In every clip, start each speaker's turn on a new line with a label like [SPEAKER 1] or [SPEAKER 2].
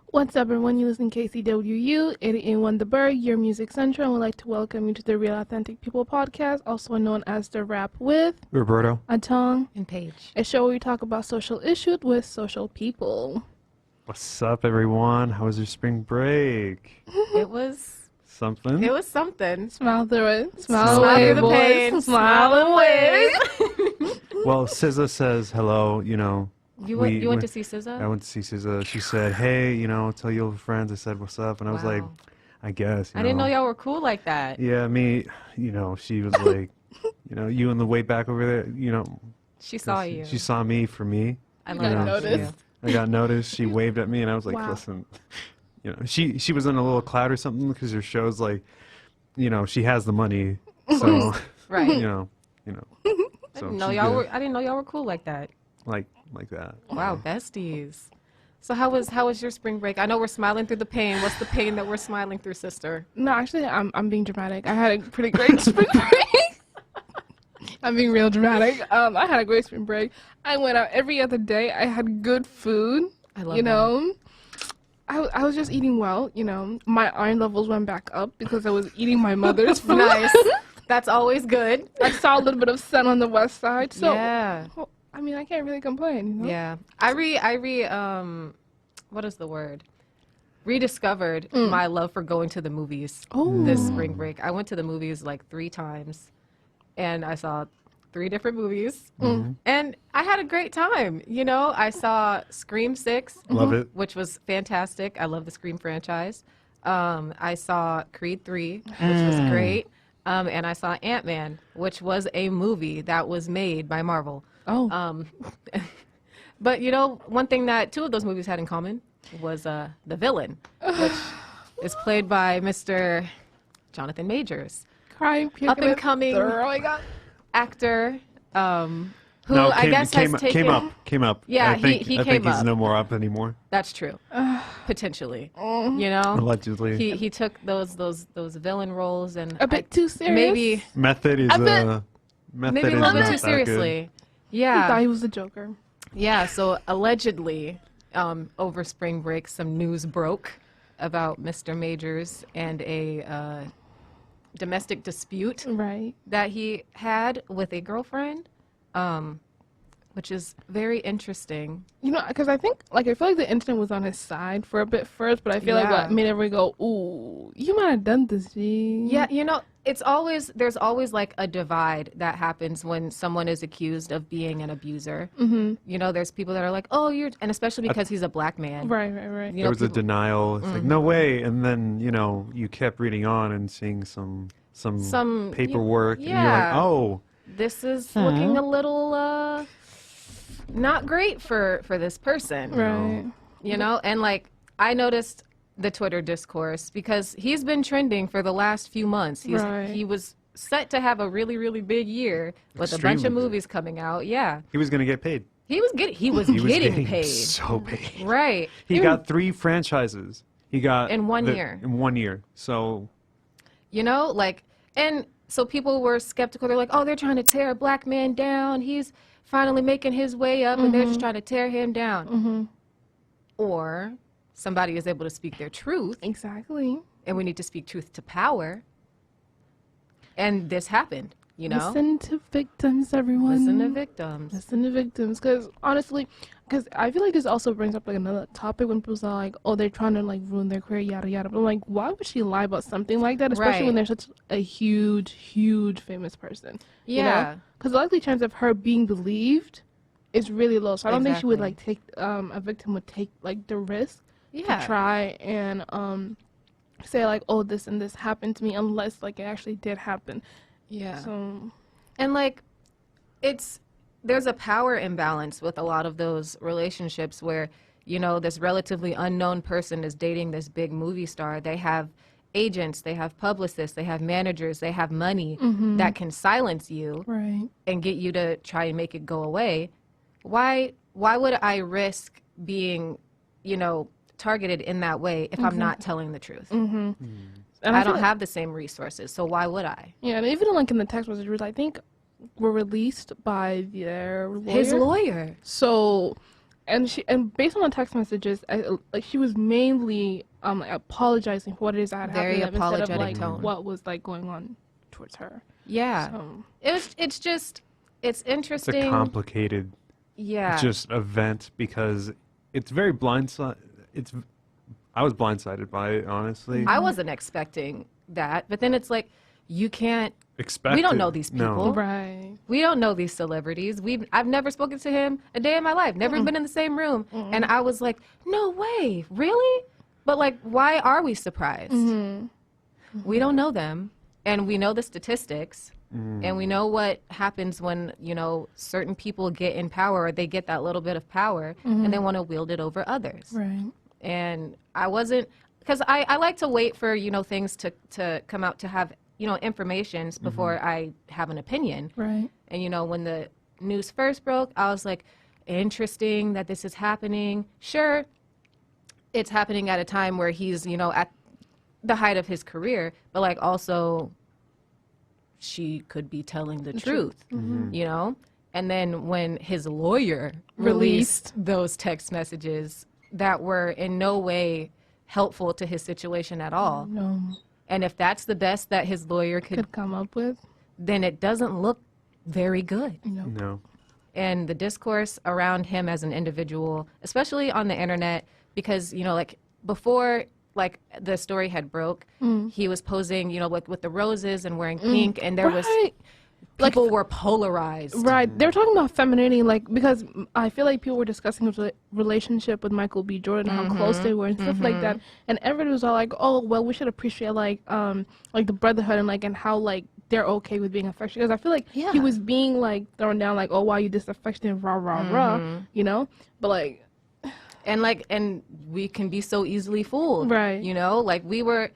[SPEAKER 1] What's up, everyone? You listen to KCWU, 88.1 The Burg, your music center, and we'd like to welcome you to the Real Authentic People podcast, also known as the R.A.P with
[SPEAKER 2] Roberto,
[SPEAKER 1] Atong,
[SPEAKER 3] and Paige.
[SPEAKER 1] a show where we talk about social issues with social people.
[SPEAKER 2] what's up, everyone? How was your spring break?
[SPEAKER 3] It was
[SPEAKER 2] Something?
[SPEAKER 3] It was something.
[SPEAKER 1] Smile through it.
[SPEAKER 2] Smile
[SPEAKER 1] Smile away,
[SPEAKER 2] through the
[SPEAKER 1] boys.
[SPEAKER 3] pain.
[SPEAKER 1] Smile away.
[SPEAKER 2] Well, SZA says hello, you know.
[SPEAKER 3] You went to see SZA?
[SPEAKER 2] I went to see SZA. She said, hey, you know, tell your friends. I said, what's up? And I was like,
[SPEAKER 3] Wow.
[SPEAKER 2] I guess.
[SPEAKER 3] I didn't know y'all were cool like that.
[SPEAKER 2] Yeah, me, you know, she was like, you know, you on the way back over there, you know.
[SPEAKER 3] She saw you.
[SPEAKER 2] She saw me for me.
[SPEAKER 3] I
[SPEAKER 1] got
[SPEAKER 3] love
[SPEAKER 1] noticed.
[SPEAKER 2] I got noticed. She waved at me, and I was like,
[SPEAKER 1] Wow.
[SPEAKER 2] listen. You know, she was in a little cloud or something because her show's like, you know, she has the money. So,
[SPEAKER 3] Right.
[SPEAKER 2] you know.
[SPEAKER 3] I
[SPEAKER 2] So
[SPEAKER 3] didn't know
[SPEAKER 2] she's
[SPEAKER 3] y'all
[SPEAKER 2] good.
[SPEAKER 3] were. I didn't know y'all were cool like that.
[SPEAKER 2] Like that.
[SPEAKER 3] Wow, besties. So how was your spring break? I know we're smiling through the pain. What's the pain that we're smiling through, sister?
[SPEAKER 1] No, actually, I'm being dramatic. I had a pretty great spring break. I'm being real dramatic. I had a great spring break. I went out every other day. I had good food.
[SPEAKER 3] I love
[SPEAKER 1] You know, I was just eating well. You know, my iron levels went back up because I was eating my mother's food.
[SPEAKER 3] Nice. That's always good.
[SPEAKER 1] I saw a little bit of sun on the west side, so
[SPEAKER 3] Yeah.
[SPEAKER 1] well, I mean, I can't really complain. You know?
[SPEAKER 3] Yeah. What is the word? Rediscovered my love for going to the movies this spring break. I went to the movies like 3 times, and I saw 3 different movies, and I had a great time. You know, I saw Scream 6,
[SPEAKER 2] Love it.
[SPEAKER 3] which was fantastic. I love the Scream franchise. I saw Creed 3, which was great. And I saw Ant-Man, which was a movie that was made by Marvel.
[SPEAKER 1] Oh.
[SPEAKER 3] But, you know, one thing that 2 of those movies had in common was the villain, which is played by Mr. Jonathan Majors,
[SPEAKER 1] Crying, puking,
[SPEAKER 3] up-and-coming
[SPEAKER 1] throwing up.
[SPEAKER 3] actor, who
[SPEAKER 2] No,
[SPEAKER 3] I guess has taken...
[SPEAKER 2] Came up.
[SPEAKER 3] Yeah,
[SPEAKER 2] I think,
[SPEAKER 3] he
[SPEAKER 2] I
[SPEAKER 3] came
[SPEAKER 2] think he's
[SPEAKER 3] up.
[SPEAKER 2] no more up anymore.
[SPEAKER 3] That's true. Potentially. You know?
[SPEAKER 2] Allegedly.
[SPEAKER 3] He took those villain roles and...
[SPEAKER 1] A bit too serious.
[SPEAKER 3] Maybe
[SPEAKER 2] Method is
[SPEAKER 1] I bet-
[SPEAKER 2] method
[SPEAKER 3] maybe a
[SPEAKER 2] is
[SPEAKER 3] little bit
[SPEAKER 2] not
[SPEAKER 3] too
[SPEAKER 2] that
[SPEAKER 3] seriously.
[SPEAKER 1] I thought
[SPEAKER 3] Yeah.
[SPEAKER 1] he was the Joker.
[SPEAKER 3] Yeah, so allegedly, over spring break, some news broke about Mr. Majors and a domestic dispute
[SPEAKER 1] Right.
[SPEAKER 3] that he had with a girlfriend, which is very interesting.
[SPEAKER 1] You know, because I feel like the internet was on his side for a bit first, but I feel like
[SPEAKER 3] Yeah.
[SPEAKER 1] what made everybody go, ooh, you might have done this, G.
[SPEAKER 3] Yeah, you know, there's always like a divide that happens when someone is accused of being an abuser.
[SPEAKER 1] Mm-hmm.
[SPEAKER 3] You know, there's people that are like, oh, and especially because he's a black man.
[SPEAKER 1] Right.
[SPEAKER 3] You
[SPEAKER 2] There
[SPEAKER 3] know,
[SPEAKER 2] was a
[SPEAKER 3] people-
[SPEAKER 2] denial. It's like, no way. And then, you know, you kept reading on and seeing some paperwork. And you're
[SPEAKER 3] yeah.
[SPEAKER 2] like, oh.
[SPEAKER 3] This is looking a little not great for this person.
[SPEAKER 1] Right.
[SPEAKER 3] You know, and like I noticed the Twitter discourse because he's been trending for the last few months.
[SPEAKER 1] Right.
[SPEAKER 3] He was set to have a really, really big year with a bunch
[SPEAKER 2] Extremely
[SPEAKER 3] of
[SPEAKER 2] big.
[SPEAKER 3] movies coming out. Yeah.
[SPEAKER 2] He was going to get paid.
[SPEAKER 3] He was getting
[SPEAKER 2] He was
[SPEAKER 3] getting paid.
[SPEAKER 2] so paid.
[SPEAKER 3] Right.
[SPEAKER 2] He got 3 franchises. He got
[SPEAKER 3] In 1 year.
[SPEAKER 2] In 1 year. So
[SPEAKER 3] You know, like, and so people were skeptical. They're like, oh, they're trying to tear a black man down. He's finally making his way up, and they're just trying to tear him down.
[SPEAKER 1] Mm-hmm.
[SPEAKER 3] Or somebody is able to speak their truth,
[SPEAKER 1] Exactly.
[SPEAKER 3] and we need to speak truth to power. And this happened, you know?
[SPEAKER 1] Listen to victims, everyone.
[SPEAKER 3] Listen to victims.
[SPEAKER 1] Listen to victims, because honestly, because I feel like this also brings up like another topic when people are like, oh, they're trying to like ruin their career, yada yada. But I'm like, why would she lie about something like that, especially when
[SPEAKER 3] Right.
[SPEAKER 1] they're such a huge famous person?
[SPEAKER 3] Yeah.
[SPEAKER 1] Because the likely chance of her being believed is really low. So I don't think she would like take a victim would take like the risk
[SPEAKER 3] Yeah.
[SPEAKER 1] to try and say like, oh, this and this happened to me, unless like it actually did happen.
[SPEAKER 3] Yeah.
[SPEAKER 1] So
[SPEAKER 3] And like, there's a power imbalance with a lot of those relationships where, you know, this relatively unknown person is dating this big movie star. They have agents, they have publicists, they have managers, they have money that can silence you
[SPEAKER 1] right.
[SPEAKER 3] and get you to try and make it go away. Why would I risk being, you know, targeted in that way if I'm not telling the truth?
[SPEAKER 1] Mm-hmm.
[SPEAKER 3] And
[SPEAKER 1] I
[SPEAKER 3] I
[SPEAKER 1] feel
[SPEAKER 3] don't
[SPEAKER 1] like-
[SPEAKER 3] have the same resources, so why would I?
[SPEAKER 1] Yeah, and even like in the text messages, I think were released by their lawyer.
[SPEAKER 3] His lawyer.
[SPEAKER 1] So and based on the text messages, like she was mainly like, apologizing for what it is that had
[SPEAKER 3] Very
[SPEAKER 1] happened to them instead of
[SPEAKER 3] apologetic
[SPEAKER 1] like
[SPEAKER 3] tone.
[SPEAKER 1] what was like going on towards her.
[SPEAKER 3] Yeah.
[SPEAKER 1] So,
[SPEAKER 3] It's
[SPEAKER 2] It's a
[SPEAKER 3] interesting.
[SPEAKER 2] complicated
[SPEAKER 3] Yeah.
[SPEAKER 2] just event because it's very blindside. I was blindsided by it, honestly.
[SPEAKER 3] I wasn't expecting that, but then it's like you can't.
[SPEAKER 2] Expect
[SPEAKER 3] We don't
[SPEAKER 2] it.
[SPEAKER 3] know these
[SPEAKER 2] No.
[SPEAKER 3] people.
[SPEAKER 1] right.
[SPEAKER 3] We don't know these celebrities. I've never spoken to him a day in my life. Never been in the same room. And I was like, no way, really? But like, why are we surprised? We don't know them, and we know the statistics, and we know what happens when certain people get in power, or they get that little bit of power, and they want to wield it over others.
[SPEAKER 1] Right.
[SPEAKER 3] And I wasn't, because I like to wait for things to come out to have informations before I have an opinion.
[SPEAKER 1] Right.
[SPEAKER 3] And when the news first broke, I was like, interesting that this is happening. Sure, it's happening at a time where he's at the height of his career, but like also she could be telling the truth. And then when his lawyer released those text messages that were in no way helpful to his situation at all.
[SPEAKER 1] No.
[SPEAKER 3] And if that's the best that his lawyer could,
[SPEAKER 1] Come up with.
[SPEAKER 3] then it doesn't look very good.
[SPEAKER 2] No.
[SPEAKER 3] And the discourse around him as an individual, especially on the internet, because, like before like the story had broke, he was posing, like with the roses and wearing pink, and there was people were polarized.
[SPEAKER 1] Right. They were talking about femininity, like, because I feel like people were discussing his relationship with Michael B. Jordan, how close they were and stuff like that. And everybody was all like, oh, well, we should appreciate, like the brotherhood and how, like, they're okay with being affectionate. Because I feel like he was being, like, thrown down, like, oh, why you disaffectionate, rah, rah, rah, But, like...
[SPEAKER 3] And we can be so easily fooled.
[SPEAKER 1] Right.
[SPEAKER 3] Like, we were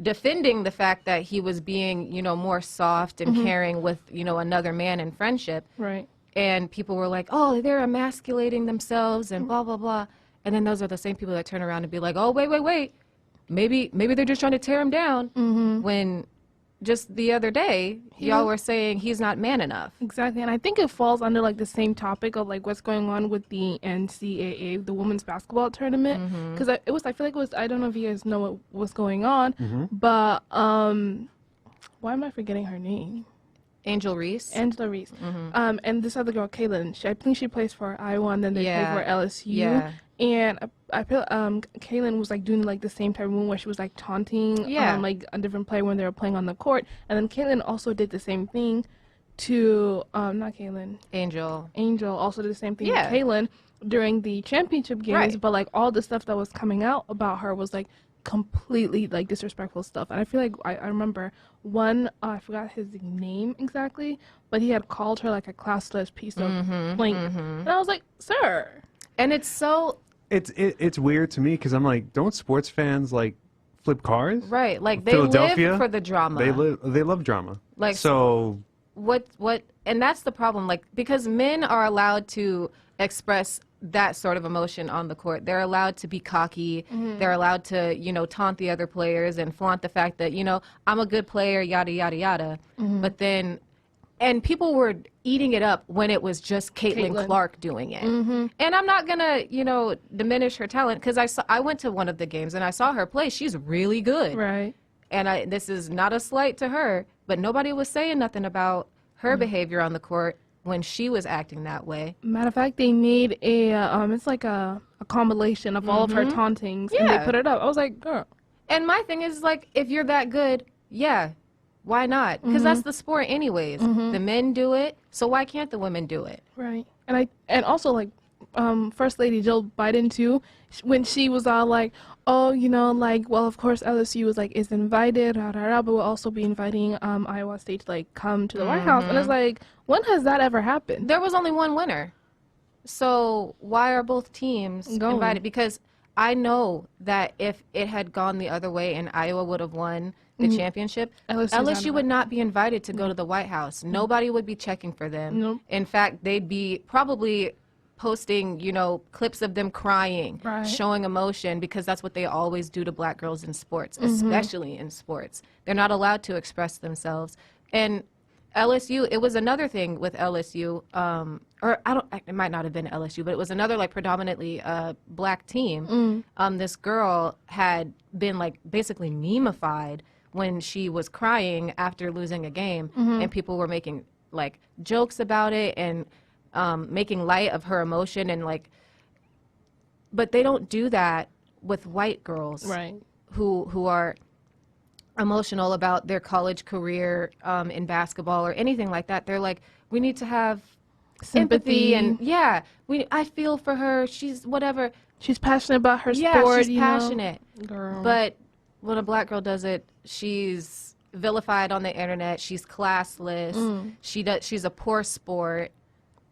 [SPEAKER 3] defending the fact that he was being, more soft and caring with, another man in friendship.
[SPEAKER 1] Right.
[SPEAKER 3] And people were like, oh, they're emasculating themselves and blah, blah, blah. And then those are the same people that turn around and be like, oh, wait. Maybe they're just trying to tear him down. When just the other day, y'all were saying he's not man enough.
[SPEAKER 1] Exactly. And I think it falls under, like, the same topic of, like, what's going on with the NCAA, the women's basketball tournament. Because I feel like it was, I don't know if you guys know what was going on, but, why am I forgetting her name?
[SPEAKER 3] Angela Reese.
[SPEAKER 1] And this other girl, Kaylin, I think she plays for Iowa, and then they play for LSU.
[SPEAKER 3] Yeah.
[SPEAKER 1] And I feel Kaylin was like doing like the same type of move where she was like taunting like a different player when they were playing on the court. And then Kaylin also did the same thing to not Kaylin.
[SPEAKER 3] Angel
[SPEAKER 1] also did the same thing to Kaylin during the championship games.
[SPEAKER 3] Right.
[SPEAKER 1] But like all the stuff that was coming out about her was like completely like disrespectful stuff. And I feel like I remember one, I forgot his name exactly, but he had called her like a classless piece of blank. And I was like, sir.
[SPEAKER 3] And it's so...
[SPEAKER 2] It's weird to me because I'm like, don't sports fans like flip cars?
[SPEAKER 3] Right, like they
[SPEAKER 2] Philadelphia,
[SPEAKER 3] live for the drama.
[SPEAKER 2] They love drama.
[SPEAKER 3] Like,
[SPEAKER 2] so
[SPEAKER 3] what and that's the problem, like, because men are allowed to express that sort of emotion on the court. They're allowed to be cocky. They're allowed to, taunt the other players and flaunt the fact that, I'm a good player, yada, yada, yada. But then, and people were eating it up when it was just Caitlin Clark doing it. And I'm not going to, diminish her talent because I went to one of the games and I saw her play. She's really good.
[SPEAKER 1] Right.
[SPEAKER 3] And this is not a slight to her, but nobody was saying nothing about her behavior on the court when she was acting that way.
[SPEAKER 1] Matter of fact, they made a it's like a compilation of all of her tauntings, and they put it up. I was like, girl.
[SPEAKER 3] And my thing is, like, if you're that good, yeah, why not? Because that's the sport anyways. The men do it, so why can't the women do it?
[SPEAKER 1] Right. And also, like, First Lady Jill Biden, too, when she was all like, oh, like, well, of course, LSU is invited, but we'll also be inviting Iowa State to, like, come to the White House. And it's like, when has that ever happened?
[SPEAKER 3] There was only one winner. So why are both teams invited? Because I know that if it had gone the other way and Iowa would have won the championship, LSU would not be invited to go to the White House. Nobody would be checking for them.
[SPEAKER 1] Nope.
[SPEAKER 3] In fact, they'd be probably posting, clips of them crying, showing emotion, because that's what they always do to black girls in sports, especially in sports. They're not allowed to express themselves. And LSU, it was another thing with LSU or I don't, it might not have been LSU, but it was another like predominantly black team. This girl had been like basically memeified when she was crying after losing a game, and people were making like jokes about it and making light of her emotion and like, but they don't do that with white girls,
[SPEAKER 1] Right.
[SPEAKER 3] who are emotional about their college career in basketball or anything like that. They're like, we need to have
[SPEAKER 1] Sympathy.
[SPEAKER 3] empathy and I feel for her. She's whatever.
[SPEAKER 1] She's passionate about her
[SPEAKER 3] Yeah,
[SPEAKER 1] sport.
[SPEAKER 3] she's
[SPEAKER 1] you
[SPEAKER 3] passionate.
[SPEAKER 1] Know? Girl.
[SPEAKER 3] But when a black girl does it, she's vilified on the internet. She's classless. She's a poor sport.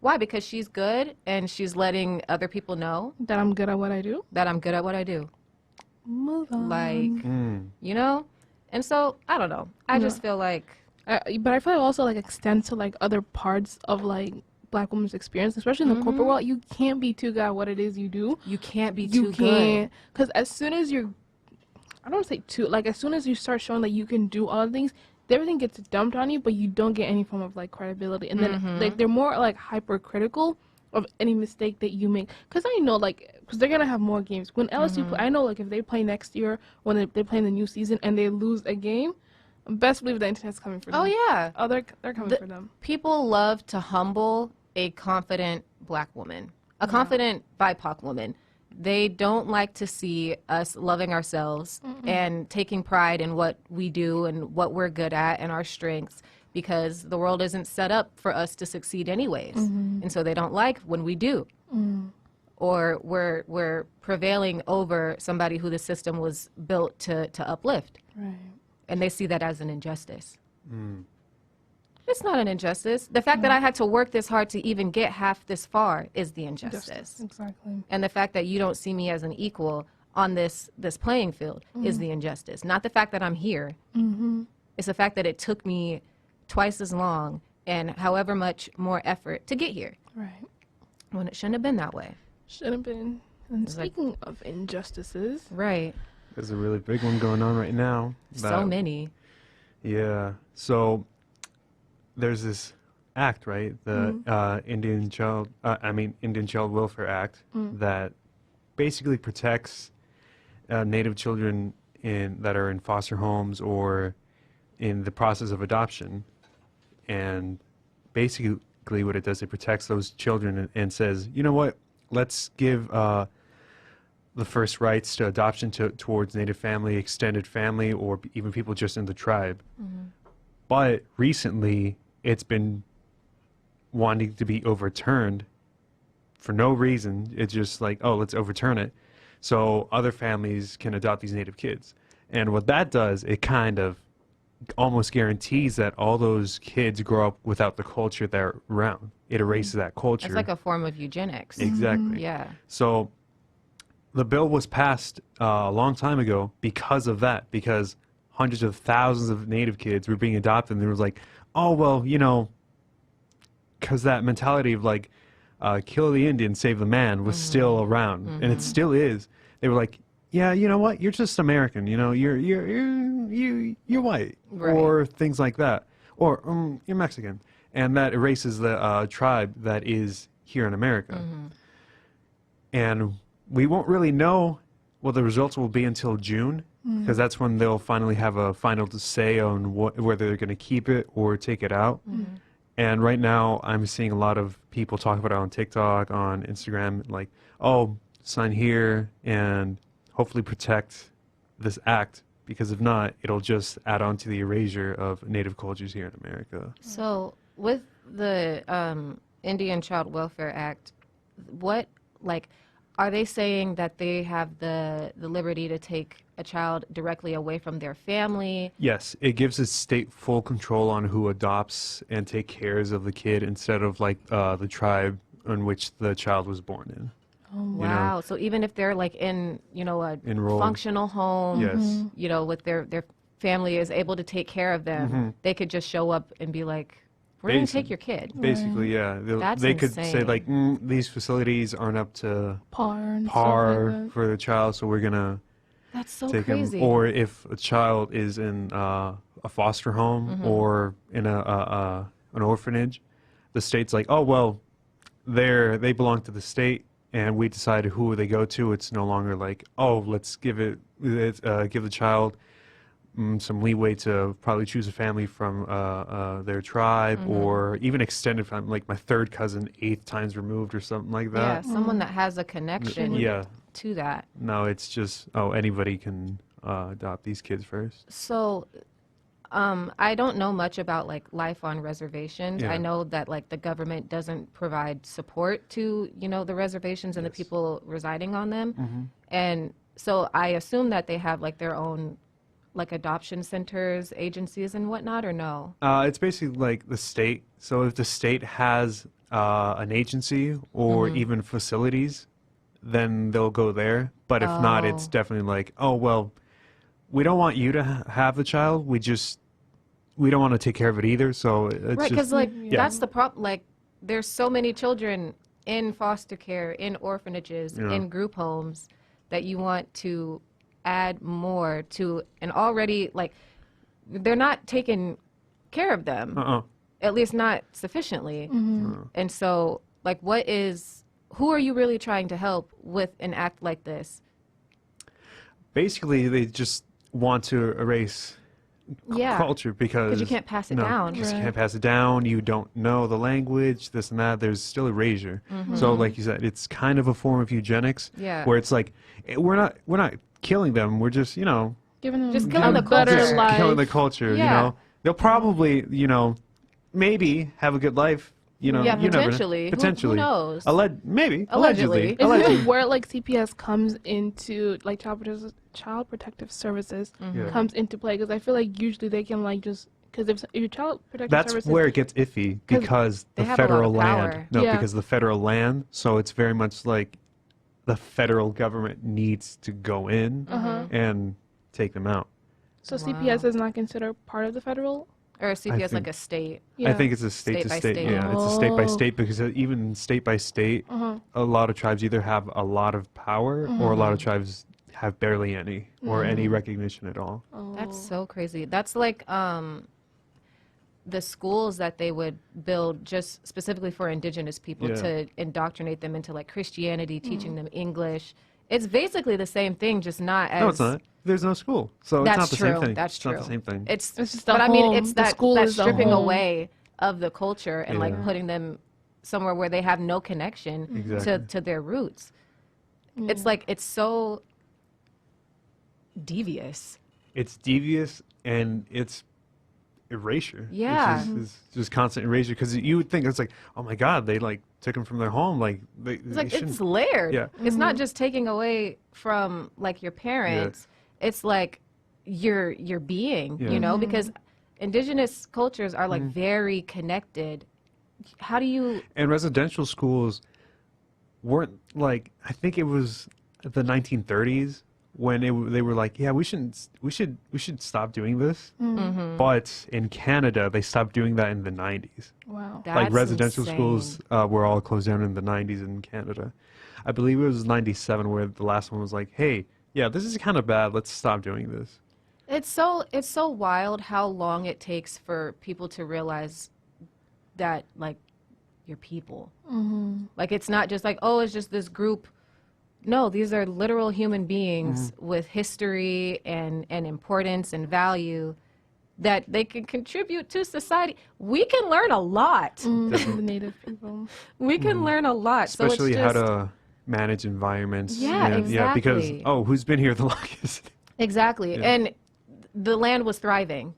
[SPEAKER 3] Why? Because she's good and she's letting other people know
[SPEAKER 1] that I'm good at what I do.
[SPEAKER 3] that I'm good at what I do.
[SPEAKER 1] Move on.
[SPEAKER 3] Like, you know? And so, I don't know. I just feel like...
[SPEAKER 1] But I feel like also like extends to like other parts of like black women's experience, especially in the corporate world. You can't be too good at what it is you do.
[SPEAKER 3] You can't be
[SPEAKER 1] You
[SPEAKER 3] too good.
[SPEAKER 1] Because as soon as you're, I don't want to say too, like as soon as you start showing that you can do all things, everything gets dumped on you, but you don't get any form of like credibility. And then like they're more like hypercritical of any mistake that you make. Because I know like, because they're going to have more games. When LSU play, I know like if they play next year, when they play in the new season and they lose a game, best believe the internet's coming for them.
[SPEAKER 3] Oh, yeah.
[SPEAKER 1] Oh, they're coming for them.
[SPEAKER 3] People love to humble a confident black woman, a confident BIPOC woman. They don't like to see us loving ourselves and taking pride in what we do and what we're good at and our strengths, because the world isn't set up for us to succeed anyways. And so they don't like when we do. Or we're prevailing over somebody who the system was built to uplift.
[SPEAKER 1] Right.
[SPEAKER 3] And they see that as an injustice. It's not an injustice. The fact that I had to work this hard to even get half this far is the injustice.
[SPEAKER 1] Exactly.
[SPEAKER 3] And the fact that you don't see me as an equal on this playing field is the injustice. Not the fact that I'm here. It's the fact that it took me twice as long and however much more effort to get here.
[SPEAKER 1] Right.
[SPEAKER 3] When it shouldn't have been that way.
[SPEAKER 1] Should have been. And
[SPEAKER 3] It's like-
[SPEAKER 1] speaking of injustices,
[SPEAKER 3] Right.
[SPEAKER 2] There's a really big one going on right now.
[SPEAKER 3] So many.
[SPEAKER 2] Yeah. So there's this act, right? The Indian Child Welfare Act that basically protects Native children that are in foster homes or in the process of adoption. And basically what it does, it protects those children and says, you know what, let's give the first rights to adoption towards Native family, extended family, or even people just in the tribe. But recently, it's been wanting to be overturned for no reason. It's just like, oh, let's overturn it so other families can adopt these Native kids. And what that does, it kind of almost guarantees that all those kids grow up without the culture they're around. It erases that culture.
[SPEAKER 3] It's like a form of eugenics.
[SPEAKER 2] Exactly.
[SPEAKER 3] Yeah.
[SPEAKER 2] So the bill was passed a long time ago because of that, because hundreds of thousands of Native kids were being adopted, and there was like, oh, well, you know, because that mentality of like, kill the Indian, save the man was still around, and it still is. They were like, yeah, you know what, you're just American, you know, you're white,
[SPEAKER 3] Right.
[SPEAKER 2] or things like that, or you're Mexican, and that erases the tribe that is here in America. And we won't really know what the results will be until June, because that's when they'll finally have a final say on whether they're going to keep it or take it out. And right now, I'm seeing a lot of people talk about it on TikTok, on Instagram, like, oh, sign here and hopefully protect this act, because if not, it'll just add on to the erasure of Native cultures here in America.
[SPEAKER 3] So with the Indian Child Welfare Act, what, like, are they saying that they have the liberty to take a child directly away from their family?
[SPEAKER 2] Yes, it gives the state full control on who adopts and take cares of the kid instead of like the tribe in which the child was born in.
[SPEAKER 3] Wow. So even if they're like in, you know, a
[SPEAKER 2] Enrolled.
[SPEAKER 3] functional home,
[SPEAKER 2] Yes.
[SPEAKER 3] you know, with their family is able to take care of them, they could just show up and be like, we're going to take your kid.
[SPEAKER 2] Basically, yeah.
[SPEAKER 3] That's
[SPEAKER 2] they could say
[SPEAKER 3] insane.
[SPEAKER 2] like, these facilities aren't up to
[SPEAKER 1] par and
[SPEAKER 2] par
[SPEAKER 1] stuff like that.
[SPEAKER 2] for the child, so we're gonna
[SPEAKER 3] That's so
[SPEAKER 2] take
[SPEAKER 3] crazy.
[SPEAKER 2] him. Or if a child is in a foster home or in an orphanage, the state's like, oh well, they belong to the state, and we decide who they go to. It's no longer like, oh, let's give the child some leeway to probably choose a family from their tribe or even extended family, like my third cousin, 8 times removed or something like
[SPEAKER 3] Yeah,
[SPEAKER 2] that.
[SPEAKER 3] someone that has a connection
[SPEAKER 2] Yeah.
[SPEAKER 3] to that.
[SPEAKER 2] No, it's just, oh, anybody can adopt these kids first.
[SPEAKER 3] So, I don't know much about like life on reservations.
[SPEAKER 2] Yeah.
[SPEAKER 3] I know that like the government doesn't provide support to, the reservations and the people residing on them. And so I assume that they have like their own like adoption centers, agencies and whatnot, or no?
[SPEAKER 2] It's basically like the state. So if the state has an agency or even facilities, then they'll go there. But if not, it's definitely like, oh, well, we don't want you to have the child. We don't want to take care of it either. So it's
[SPEAKER 3] Right,
[SPEAKER 2] just,
[SPEAKER 3] because like that's the problem. Like there's so many children in foster care, in orphanages, in group homes that you want to add more to an already like they're not taking care of them, at least not sufficiently. And so like who are you really trying to help with an act like this?
[SPEAKER 2] basically they just want to erase culture because
[SPEAKER 3] you can't pass it down.
[SPEAKER 2] Because you can't pass it down. You don't know the language, this and that. There's still erasure. So, like you said, it's kind of a form of eugenics.
[SPEAKER 3] Yeah.
[SPEAKER 2] Where it's like we're not killing them. We're just
[SPEAKER 1] giving them
[SPEAKER 3] Just killing
[SPEAKER 1] a
[SPEAKER 3] the
[SPEAKER 1] better
[SPEAKER 3] culture.
[SPEAKER 1] life.
[SPEAKER 2] killing the culture.
[SPEAKER 3] Yeah.
[SPEAKER 2] They'll probably maybe have a good life.
[SPEAKER 3] Yeah,
[SPEAKER 2] you never know.
[SPEAKER 3] potentially. Who
[SPEAKER 2] Potentially.
[SPEAKER 3] knows?
[SPEAKER 2] Maybe.
[SPEAKER 3] Allegedly.
[SPEAKER 1] Isn't it where like CPS comes into like child protective services comes into play? Because I feel like usually they can like just because if your child protective
[SPEAKER 2] That's
[SPEAKER 1] services,
[SPEAKER 2] where it gets iffy because
[SPEAKER 3] they
[SPEAKER 2] the
[SPEAKER 3] have a lot
[SPEAKER 2] federal
[SPEAKER 3] of
[SPEAKER 2] land.
[SPEAKER 3] power.
[SPEAKER 2] No,
[SPEAKER 1] Yeah.
[SPEAKER 2] because the federal land. So it's very much like the federal government needs to go in and take them out.
[SPEAKER 1] so CPS is not considered part of the federal.
[SPEAKER 3] Or a CPS like
[SPEAKER 2] think-
[SPEAKER 3] a state.
[SPEAKER 1] Yeah.
[SPEAKER 2] I think it's a state to
[SPEAKER 3] State by
[SPEAKER 2] state.
[SPEAKER 3] state.
[SPEAKER 2] Yeah, it's a state by state because even state by state, a lot of tribes either have a lot of power or a lot of tribes have barely any or any recognition at all.
[SPEAKER 3] That's so crazy. That's like the schools that they would build just specifically for indigenous people
[SPEAKER 2] Yeah.
[SPEAKER 3] to indoctrinate them into like Christianity, teaching them English. It's basically the same thing, just not as
[SPEAKER 2] No, it's not. There's no school, so it's
[SPEAKER 3] That's
[SPEAKER 2] not the
[SPEAKER 3] true.
[SPEAKER 2] same thing.
[SPEAKER 3] That's
[SPEAKER 2] it's not
[SPEAKER 3] true.
[SPEAKER 2] the same thing.
[SPEAKER 3] It's
[SPEAKER 1] just the
[SPEAKER 3] but I mean,
[SPEAKER 1] home.
[SPEAKER 3] it's
[SPEAKER 1] The
[SPEAKER 3] that
[SPEAKER 1] school
[SPEAKER 3] that
[SPEAKER 1] is the
[SPEAKER 3] stripping
[SPEAKER 1] home.
[SPEAKER 3] away of the culture and like
[SPEAKER 2] Yeah.
[SPEAKER 3] putting them somewhere where they have no connection
[SPEAKER 2] Exactly.
[SPEAKER 3] to their roots. It's like it's so devious.
[SPEAKER 2] It's devious and it's erasure.
[SPEAKER 3] Yeah.
[SPEAKER 2] It's just constant erasure because you would think it's like, oh my God, they like took them from their home. Like
[SPEAKER 3] It's like it's layered.
[SPEAKER 2] Yeah.
[SPEAKER 3] It's not just taking away from like your parents. It's like your being,
[SPEAKER 2] Yeah.
[SPEAKER 3] because indigenous cultures are like very connected. How do you
[SPEAKER 2] And residential schools weren't like, I think it was the 1930s when they were like, yeah, we should stop doing this. But in Canada, they stopped doing that in the 90s.
[SPEAKER 1] Wow.
[SPEAKER 2] Like
[SPEAKER 3] That's
[SPEAKER 2] residential
[SPEAKER 3] insane.
[SPEAKER 2] schools were all closed down in the 90s in Canada. I believe it was 97 where the last one was like, hey, yeah, this is kind of bad. Let's stop doing this.
[SPEAKER 3] It's so wild how long it takes for people to realize that like you're people. Like it's not just like, oh, it's just this group. No, these are literal human beings with history and importance and value that they can contribute to society. We can learn a lot.
[SPEAKER 1] The native people.
[SPEAKER 3] We can learn a lot.
[SPEAKER 2] Especially
[SPEAKER 3] so it's
[SPEAKER 2] how
[SPEAKER 3] just,
[SPEAKER 2] to manage environments.
[SPEAKER 3] Yeah,
[SPEAKER 2] Yeah, because,
[SPEAKER 3] exactly.
[SPEAKER 2] who's been here the longest?
[SPEAKER 3] Exactly.
[SPEAKER 2] Yeah.
[SPEAKER 3] And the land was thriving.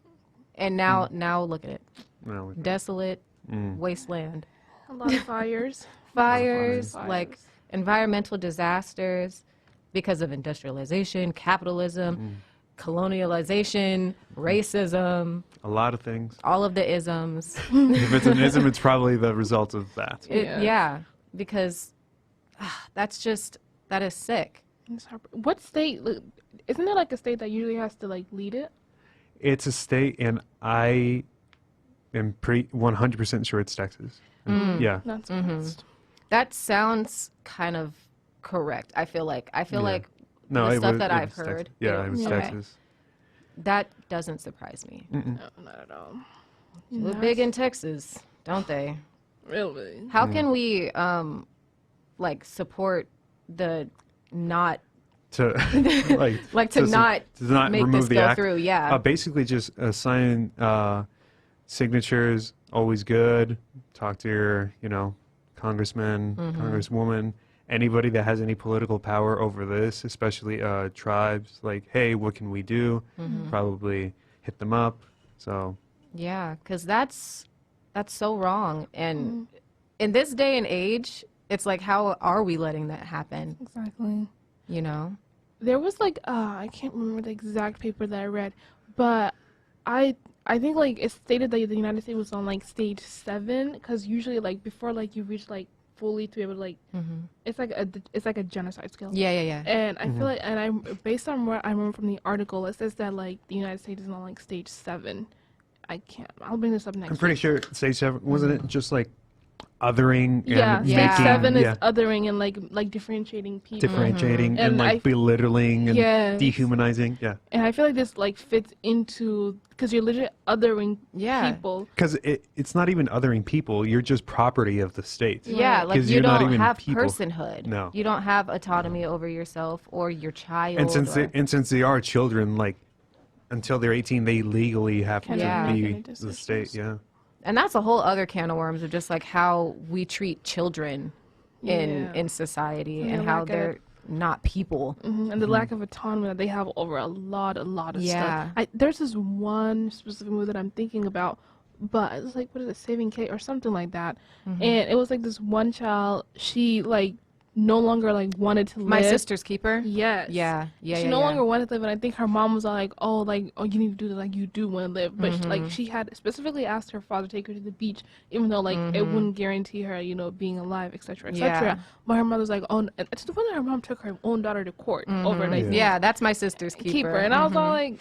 [SPEAKER 3] And now look at it.
[SPEAKER 2] No,
[SPEAKER 3] Desolate wasteland.
[SPEAKER 1] A lot of fires.
[SPEAKER 3] Fires,
[SPEAKER 1] Fires.
[SPEAKER 3] like environmental disasters because of industrialization, capitalism, colonialization, racism,
[SPEAKER 2] a lot of things.
[SPEAKER 3] all of the isms.
[SPEAKER 2] If it's an ism, it's probably the result of that.
[SPEAKER 3] Yeah, because that is sick.
[SPEAKER 1] What state? Isn't there like a state that usually has to like lead it?
[SPEAKER 2] It's a state, and I am 100% sure it's Texas. Yeah.
[SPEAKER 1] Not surprised.
[SPEAKER 3] That sounds kind of correct. I feel like
[SPEAKER 2] No,
[SPEAKER 3] the
[SPEAKER 2] it
[SPEAKER 3] stuff
[SPEAKER 2] was,
[SPEAKER 3] that
[SPEAKER 2] it
[SPEAKER 3] I've
[SPEAKER 2] was
[SPEAKER 3] heard.
[SPEAKER 2] Texas. Yeah, it was
[SPEAKER 3] Okay.
[SPEAKER 2] Texas.
[SPEAKER 3] That doesn't surprise me.
[SPEAKER 1] No, not at all.
[SPEAKER 3] We're big in Texas, don't they?
[SPEAKER 1] Really?
[SPEAKER 3] How can we like support the not
[SPEAKER 2] to
[SPEAKER 3] like to not make
[SPEAKER 2] remove
[SPEAKER 3] this
[SPEAKER 2] the
[SPEAKER 3] go
[SPEAKER 2] act.
[SPEAKER 3] through? Yeah.
[SPEAKER 2] Basically, just sign signatures. Always good. Talk to your, congressman, congresswoman, anybody that has any political power over this, especially tribes. Like, hey, what can we do? Probably hit them up. So.
[SPEAKER 3] Yeah, because that's so wrong. And in this day and age, it's like, how are we letting that happen?
[SPEAKER 1] Exactly.
[SPEAKER 3] You know?
[SPEAKER 1] There was like I can't remember the exact paper that I read, but I think like it stated that the United States was on like stage 7, because usually like before like you reach like fully to be able to like it's like a genocide scale.
[SPEAKER 3] Yeah.
[SPEAKER 1] And I feel like, and I based on what I remember from the article, it says that like the United States is on like stage 7. I'll bring this up next
[SPEAKER 2] I'm pretty
[SPEAKER 1] week.
[SPEAKER 2] sure stage 7 wasn't it just like othering
[SPEAKER 1] Yeah,
[SPEAKER 2] and
[SPEAKER 1] stage
[SPEAKER 2] making
[SPEAKER 1] 7 is othering and like differentiating people.
[SPEAKER 2] differentiating
[SPEAKER 1] And
[SPEAKER 2] and like belittling and
[SPEAKER 1] Yes.
[SPEAKER 2] dehumanizing. Yeah.
[SPEAKER 1] And I feel like this like fits into, because you're legit othering people.
[SPEAKER 2] Because it's not even othering people. You're just property of the state.
[SPEAKER 3] Yeah, like
[SPEAKER 2] 'Cause
[SPEAKER 3] you
[SPEAKER 2] you're not
[SPEAKER 3] don't
[SPEAKER 2] even
[SPEAKER 3] have
[SPEAKER 2] people.
[SPEAKER 3] personhood.
[SPEAKER 2] No.
[SPEAKER 3] You don't have autonomy over yourself or your child.
[SPEAKER 2] And
[SPEAKER 3] or,
[SPEAKER 2] since they are children, like until they're 18, they legally have
[SPEAKER 1] Cannot
[SPEAKER 3] Yeah.
[SPEAKER 2] to
[SPEAKER 1] make
[SPEAKER 2] be
[SPEAKER 1] any
[SPEAKER 2] the
[SPEAKER 1] decisions.
[SPEAKER 2] state. Yeah.
[SPEAKER 3] and that's a whole other can of worms of just like how we treat children in society
[SPEAKER 1] Yeah,
[SPEAKER 3] and how
[SPEAKER 1] like
[SPEAKER 3] they're not people.
[SPEAKER 1] And the lack of autonomy that they have over a lot of
[SPEAKER 3] Yeah.
[SPEAKER 1] stuff. There's this one specific movie that I'm thinking about, but it's like, what is it, Saving Kate or something like that. And it was like this one child, she like no longer like wanted to live.
[SPEAKER 3] My Sister's Keeper.
[SPEAKER 1] Yes.
[SPEAKER 3] Yeah.
[SPEAKER 1] She no longer wanted to live, and I think her mom was all like, oh, you need to do this, like, you do want to live. But she had specifically asked her father to take her to the beach, even though, like, it wouldn't guarantee her, being alive, etc., etc.
[SPEAKER 3] Yeah.
[SPEAKER 1] But her mother was like, oh, and to the point that her mom took her own daughter to court over it, I think.
[SPEAKER 3] Yeah, that's My Sister's Keeper.
[SPEAKER 1] And I was all like,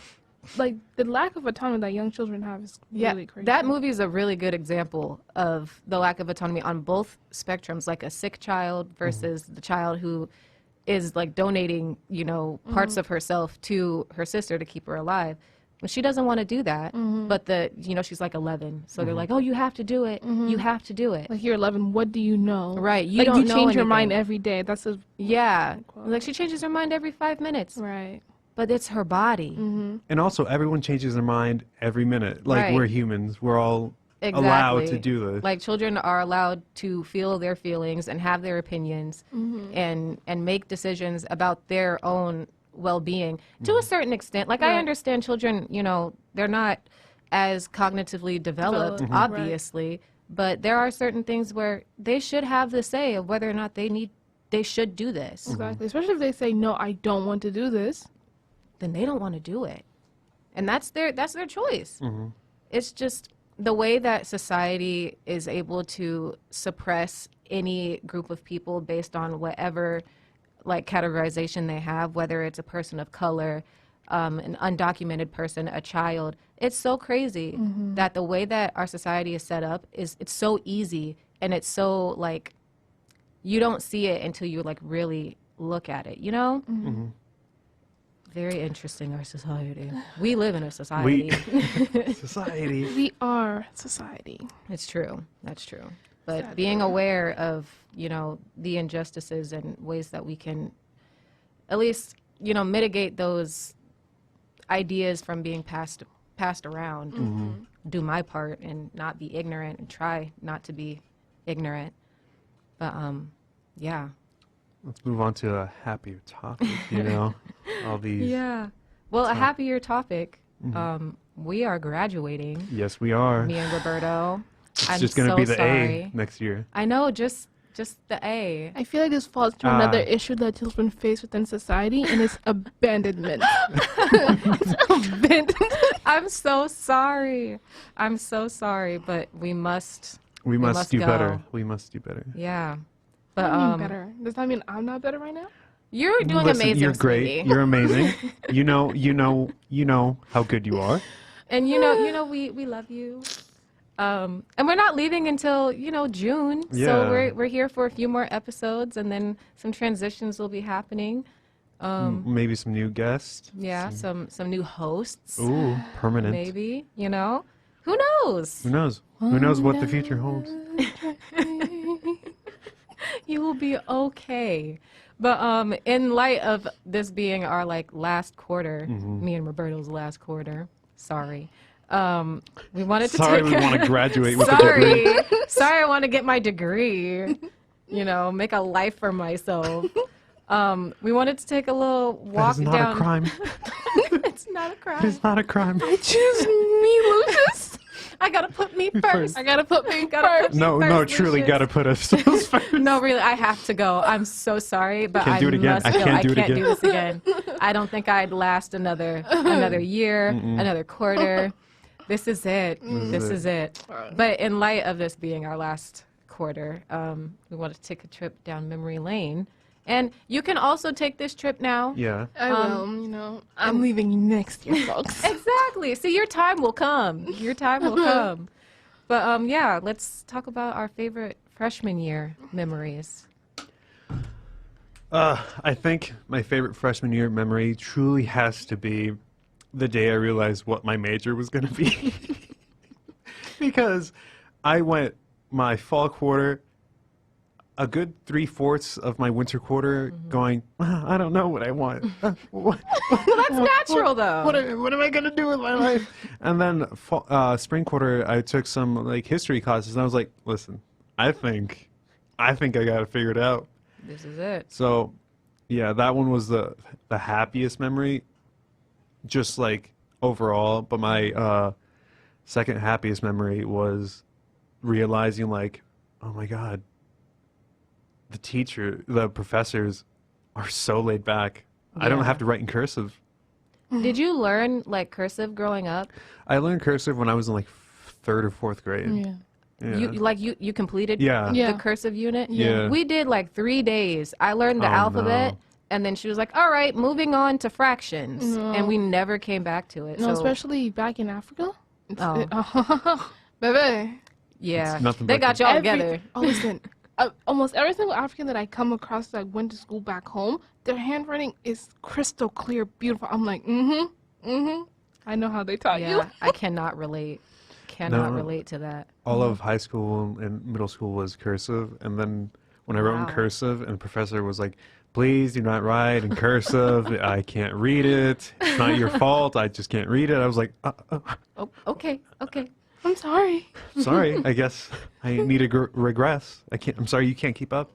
[SPEAKER 1] the lack of autonomy that young children have is really crazy.
[SPEAKER 3] That movie is a really good example of the lack of autonomy on both spectrums, like a sick child versus the child who is like donating, parts of herself to her sister to keep her alive. Well, she doesn't want to do that, but she's like 11, so they're like, oh, you have to do it. You have to do it.
[SPEAKER 1] Like, you're 11, what do you know?
[SPEAKER 3] Right, you
[SPEAKER 1] like,
[SPEAKER 3] don't
[SPEAKER 1] you
[SPEAKER 3] know
[SPEAKER 1] change your
[SPEAKER 3] anything.
[SPEAKER 1] mind every day. That's a
[SPEAKER 3] Yeah,
[SPEAKER 1] quote.
[SPEAKER 3] like she changes her mind every 5 minutes,
[SPEAKER 1] right.
[SPEAKER 3] but it's her body.
[SPEAKER 2] And also, everyone changes their mind every minute. Like,
[SPEAKER 3] Right.
[SPEAKER 2] we're humans. We're all
[SPEAKER 3] Exactly.
[SPEAKER 2] allowed to do this.
[SPEAKER 3] Like, children are allowed to feel their feelings and have their opinions and make decisions about their own well-being to a certain extent. Like, I
[SPEAKER 1] Right.
[SPEAKER 3] understand children, they're not as cognitively developed,
[SPEAKER 1] Right.
[SPEAKER 3] obviously, but there are certain things where they should have the say of whether or not they should do this.
[SPEAKER 1] Exactly. Especially if they say, no, I don't want to do this.
[SPEAKER 3] Then they don't want to do it. And that's their choice. It's just the way that society is able to suppress any group of people based on whatever like categorization they have, whether it's a person of color, an undocumented person, a child. It's so crazy that the way that our society is set up it's so easy, and it's so like you don't see it until you like really look at it, Very interesting, our society. We live in a society.
[SPEAKER 2] Society.
[SPEAKER 1] We are society.
[SPEAKER 3] It's true. That's true. But
[SPEAKER 1] Sadly.
[SPEAKER 3] being aware of, the injustices and ways that we can at least, mitigate those ideas from being passed around. Do my part and not be ignorant and try not to be ignorant. But yeah.
[SPEAKER 2] Let's move on to a happier topic, all these.
[SPEAKER 3] Yeah. Well, a happier topic. We are graduating.
[SPEAKER 2] Yes, we are.
[SPEAKER 3] Me and Roberto.
[SPEAKER 2] It's just going to be the A next year.
[SPEAKER 3] I know, just the A.
[SPEAKER 1] I feel like this falls to another issue that children face within society, and it's abandonment. It's abandonment.
[SPEAKER 3] I'm so sorry. But we must
[SPEAKER 2] do
[SPEAKER 3] go.
[SPEAKER 2] better. We must do better.
[SPEAKER 3] Yeah.
[SPEAKER 1] What
[SPEAKER 3] But
[SPEAKER 1] do you mean better? Does that mean I'm not better right now?
[SPEAKER 3] you're doing
[SPEAKER 2] Listen,
[SPEAKER 3] amazing,
[SPEAKER 2] you're great.
[SPEAKER 3] sweetie.
[SPEAKER 2] You're amazing. you know how good you are.
[SPEAKER 3] And we love you. And we're not leaving until, June.
[SPEAKER 2] Yeah.
[SPEAKER 3] So we're here for a few more episodes, and then some transitions will be happening.
[SPEAKER 2] Maybe some new guests.
[SPEAKER 3] Yeah, some new hosts.
[SPEAKER 2] Ooh, permanent.
[SPEAKER 3] Maybe, Who knows?
[SPEAKER 2] Who knows? Who knows what the future holds?
[SPEAKER 3] You will be okay. But in light of this being our like last quarter, me and Roberto's last quarter, sorry. We wanted to
[SPEAKER 2] Sorry,
[SPEAKER 3] take
[SPEAKER 2] we
[SPEAKER 3] a-
[SPEAKER 2] want to graduate with a degree.
[SPEAKER 3] Sorry, I want to get my degree. Make a life for myself. We wanted to take a little walk
[SPEAKER 2] That is not
[SPEAKER 3] down.
[SPEAKER 2] a crime.
[SPEAKER 3] It's not a crime.
[SPEAKER 2] It's not a crime.
[SPEAKER 1] Choose me, Lucius.
[SPEAKER 3] I gotta put me first.
[SPEAKER 1] I gotta put me
[SPEAKER 3] Gotta
[SPEAKER 1] first.
[SPEAKER 3] put
[SPEAKER 2] No,
[SPEAKER 3] me
[SPEAKER 2] no,
[SPEAKER 3] first,
[SPEAKER 2] truly
[SPEAKER 3] Lucius.
[SPEAKER 2] gotta put ourselves first.
[SPEAKER 3] No, really, I have to go. I'm so sorry, but
[SPEAKER 2] Can't
[SPEAKER 3] I
[SPEAKER 2] do it again.
[SPEAKER 3] must
[SPEAKER 2] I
[SPEAKER 3] go.
[SPEAKER 2] can't do it
[SPEAKER 3] can't
[SPEAKER 2] again.
[SPEAKER 3] do this again. I don't think I'd last another year, another quarter. This is it. This is it. But in light of this being our last quarter, we want to take a trip down memory lane. And you can also take this trip now.
[SPEAKER 2] Yeah.
[SPEAKER 1] I will. I'm leaving next year, folks.
[SPEAKER 3] Exactly. See, your time will come. Your time will come. But yeah, let's talk about our favorite freshman year memories.
[SPEAKER 2] I think my favorite freshman year memory truly has to be the day I realized what my major was going to be. Because I went my fall quarter, a good 3/4 of my winter quarter going, I don't know what I want. What
[SPEAKER 3] That's natural, though.
[SPEAKER 2] what am I going to do with my life? And then spring quarter, I took some like history classes, and I was like, listen, I think I got to figure it out.
[SPEAKER 3] This is it.
[SPEAKER 2] So, yeah, that one was the happiest memory, just like overall. But my second happiest memory was realizing, like, oh my God, the professors are so laid back. I don't
[SPEAKER 3] Yeah.
[SPEAKER 2] have to write in cursive.
[SPEAKER 3] Did you learn like cursive growing up?
[SPEAKER 2] I learned cursive when I was in like 3rd or 4th grade.
[SPEAKER 1] Yeah.
[SPEAKER 2] Yeah.
[SPEAKER 3] You completed
[SPEAKER 2] Yeah.
[SPEAKER 1] Yeah.
[SPEAKER 3] the cursive unit?
[SPEAKER 2] Yeah.
[SPEAKER 3] We did like 3 days. I learned the
[SPEAKER 2] Oh,
[SPEAKER 3] alphabet
[SPEAKER 2] no.
[SPEAKER 3] and then she was like, all right, moving on to fractions.
[SPEAKER 1] No.
[SPEAKER 3] And we never came back to it.
[SPEAKER 1] No,
[SPEAKER 3] So
[SPEAKER 1] especially back in Africa.
[SPEAKER 3] Oh.
[SPEAKER 1] Baby.
[SPEAKER 3] yeah.
[SPEAKER 2] It's nothing
[SPEAKER 3] They
[SPEAKER 2] but
[SPEAKER 3] got
[SPEAKER 2] the-
[SPEAKER 3] y'all
[SPEAKER 1] Every-
[SPEAKER 3] together.
[SPEAKER 1] Oh, listen. Almost every single African that I come across that went to school back home, their handwriting is crystal clear, beautiful. I'm like, I know how they taught you.
[SPEAKER 3] Yeah. I cannot relate. Cannot
[SPEAKER 2] No.
[SPEAKER 3] relate to that.
[SPEAKER 2] All of high school and middle school was cursive, and then when I wrote in
[SPEAKER 3] Wow.
[SPEAKER 2] cursive, and the professor was like, "Please do not write in cursive. I can't read it. It's not your fault. I just can't read it." I was like,
[SPEAKER 3] Oh, okay. Okay.
[SPEAKER 1] I'm sorry.
[SPEAKER 2] "Sorry. I guess I need to regress. I can't. I'm sorry. You can't keep up."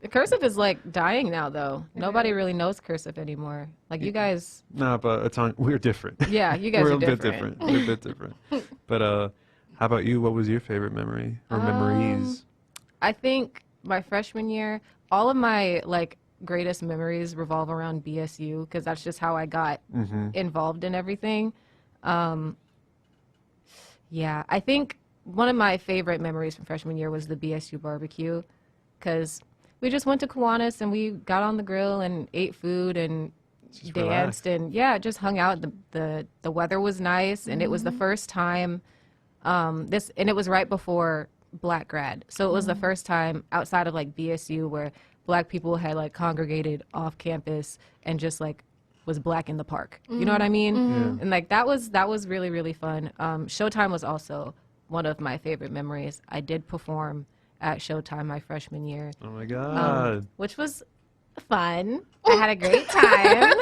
[SPEAKER 3] The cursive is like dying now, though. Nobody really knows cursive anymore. Like you guys,
[SPEAKER 2] No, but we're different.
[SPEAKER 3] yeah, you guys
[SPEAKER 2] We're
[SPEAKER 3] are
[SPEAKER 2] a bit
[SPEAKER 3] different.
[SPEAKER 2] different. We're a bit different. But how about you? What was your favorite memory or memories?
[SPEAKER 3] I think my freshman year, all of my like greatest memories revolve around BSU because that's just how I got involved in everything. Yeah, I think one of my favorite memories from freshman year was the BSU barbecue because we just went to Kiwanis and we got on the grill and ate food and
[SPEAKER 2] Just
[SPEAKER 3] danced and yeah, just hung out. The weather was nice and it was the first time and it was right before Black grad. So it was the first time outside of like BSU where Black people had like congregated off campus and just like was Black in the park. You know what I mean?
[SPEAKER 2] Yeah.
[SPEAKER 3] And like that was really, really fun. Showtime was also one of my favorite memories. I did perform at Showtime my freshman year,
[SPEAKER 2] Oh my God.
[SPEAKER 3] which was fun. I had a great time.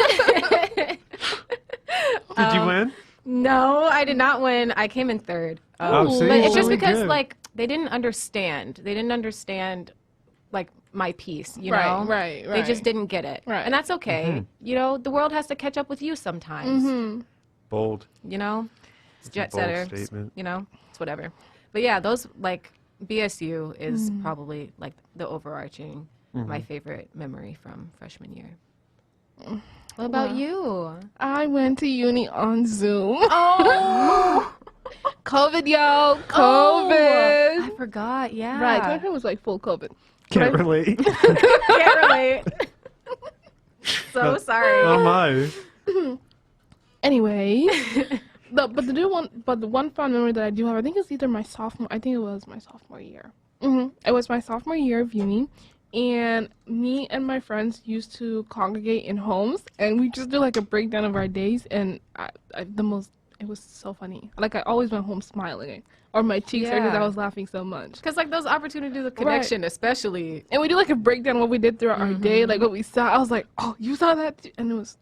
[SPEAKER 2] Did you win?
[SPEAKER 3] No, I did not win. I came in third.
[SPEAKER 2] Oh, see,
[SPEAKER 3] But it's just
[SPEAKER 2] really
[SPEAKER 3] because
[SPEAKER 2] good.
[SPEAKER 3] like they didn't understand. They didn't understand like my piece, you
[SPEAKER 1] Right,
[SPEAKER 3] know?
[SPEAKER 1] right,
[SPEAKER 3] They just
[SPEAKER 1] right.
[SPEAKER 3] didn't get it.
[SPEAKER 1] Right.
[SPEAKER 3] And that's okay. You know, the world has to catch up with you sometimes.
[SPEAKER 2] Bold.
[SPEAKER 3] You know? It's
[SPEAKER 2] a
[SPEAKER 3] jet
[SPEAKER 2] bold
[SPEAKER 3] setter.
[SPEAKER 2] statement.
[SPEAKER 3] You know? It's whatever. But yeah, those like BSU is probably like the overarching my favorite memory from freshman year. What about you?
[SPEAKER 1] I went to uni on Zoom.
[SPEAKER 3] Oh,
[SPEAKER 1] COVID, yo. COVID.
[SPEAKER 3] I forgot. Yeah.
[SPEAKER 1] Right. 2020 was like full COVID.
[SPEAKER 2] Can't relate.
[SPEAKER 3] Can't relate. So sorry.
[SPEAKER 2] Oh my.
[SPEAKER 1] Anyway, the one fun memory that I do have, I think it's either my sophomore. I think it was my sophomore year. It was my sophomore year of uni, and me and my friends used to congregate in homes, and we just do like a breakdown of our days. And the most it was so funny. Like I always went home smiling, or my cheeks hurt because I was laughing so much.
[SPEAKER 3] Because like those opportunities of connection, especially.
[SPEAKER 1] And we do like a breakdown of what we did throughout our day, like what we saw. I was like, oh, you saw that too? And it was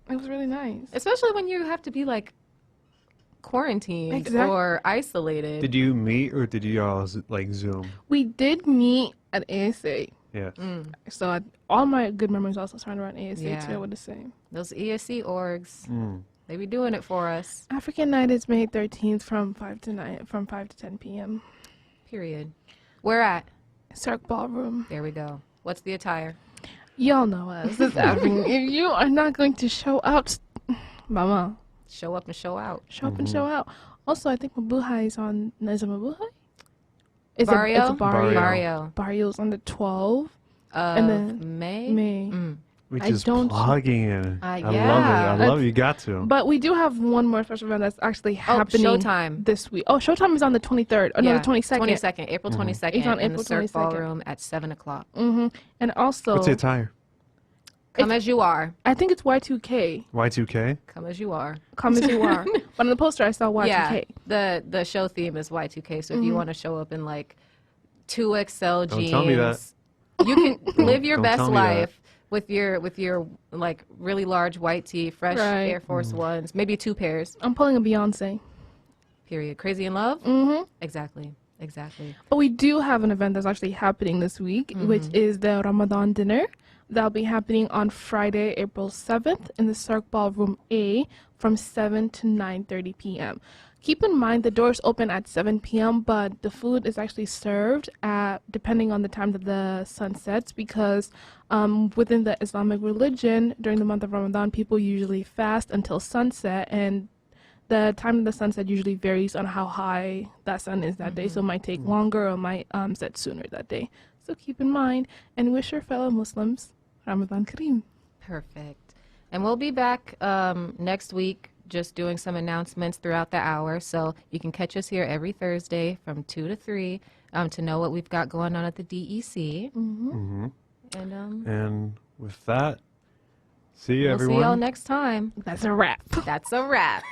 [SPEAKER 1] really nice.
[SPEAKER 3] Especially when you have to be like quarantined or isolated.
[SPEAKER 2] Did you meet or did you all like Zoom?
[SPEAKER 1] We did meet at ASA.
[SPEAKER 2] Yeah.
[SPEAKER 1] So all my good memories also started around ASA too, I would say.
[SPEAKER 3] Those ESC orgs, they be doing it for us.
[SPEAKER 1] African night is May 13th from 5 to 10 p.m.
[SPEAKER 3] Period. Where at?
[SPEAKER 1] Cirque Ballroom.
[SPEAKER 3] There we go. What's the attire?
[SPEAKER 1] Y'all know us. It's happening. If you are not going to show out, mama.
[SPEAKER 3] Show up and show out.
[SPEAKER 1] Show up and show out. Also, I think Mabuhay is on. Is it Mabuhay? It's
[SPEAKER 3] Barrio?
[SPEAKER 1] a Barrio.
[SPEAKER 3] Barrio.
[SPEAKER 1] Barrio's on the 12th.
[SPEAKER 3] And then May?
[SPEAKER 2] Which
[SPEAKER 1] I
[SPEAKER 2] is
[SPEAKER 1] don't-
[SPEAKER 2] plugging in. I love it.
[SPEAKER 3] yeah.
[SPEAKER 2] I love it. You got to.
[SPEAKER 1] But we do have one more special event that's actually happening
[SPEAKER 3] Showtime.
[SPEAKER 1] this week. Oh, Showtime is on the 23rd. Oh, no, the 22nd.
[SPEAKER 3] 22nd. April 22nd.
[SPEAKER 1] It's on
[SPEAKER 3] in the
[SPEAKER 1] April
[SPEAKER 3] Cirque
[SPEAKER 1] 22nd.
[SPEAKER 3] Ballroom at 7 o'clock.
[SPEAKER 1] And also,
[SPEAKER 2] What's the attire?
[SPEAKER 3] Come as you are.
[SPEAKER 1] I think it's Y2K.
[SPEAKER 2] Y2K?
[SPEAKER 3] Come as you are.
[SPEAKER 1] Come as you are. But on the poster, I saw Y2K.
[SPEAKER 3] Yeah. The show theme is Y2K. So if you want to show up in like 2XL
[SPEAKER 2] Don't
[SPEAKER 3] jeans,
[SPEAKER 2] tell me that.
[SPEAKER 3] you can live your
[SPEAKER 2] Don't
[SPEAKER 3] best
[SPEAKER 2] tell me that.
[SPEAKER 3] life with your like really large white tee, fresh Air Force Ones, maybe 2 pairs.
[SPEAKER 1] I'm pulling a Beyonce.
[SPEAKER 3] Period. Crazy in love?
[SPEAKER 1] Mm-hmm.
[SPEAKER 3] Exactly.
[SPEAKER 1] But we do have an event that's actually happening this week, which is the Ramadan dinner. That'll be happening on Friday, April 7th in the Cirque Ballroom A from 7 to 9:30 p.m. Keep in mind the doors open at 7 p.m., but the food is actually served at depending on the time that the sun sets, because within the Islamic religion, during the month of Ramadan, people usually fast until sunset, and the time of the sunset usually varies on how high that sun is that day, so it might take longer or might set sooner that day. So keep in mind, and wish your fellow Muslims Ramadan Kareem.
[SPEAKER 3] Perfect. And we'll be back next week just doing some announcements throughout the hour. So you can catch us here every Thursday from 2 to 3 to know what we've got going on at the DEC.
[SPEAKER 2] And with that, see you,
[SPEAKER 3] we'll
[SPEAKER 2] everyone.
[SPEAKER 3] see y'all next time.
[SPEAKER 1] That's a wrap.
[SPEAKER 3] That's a wrap.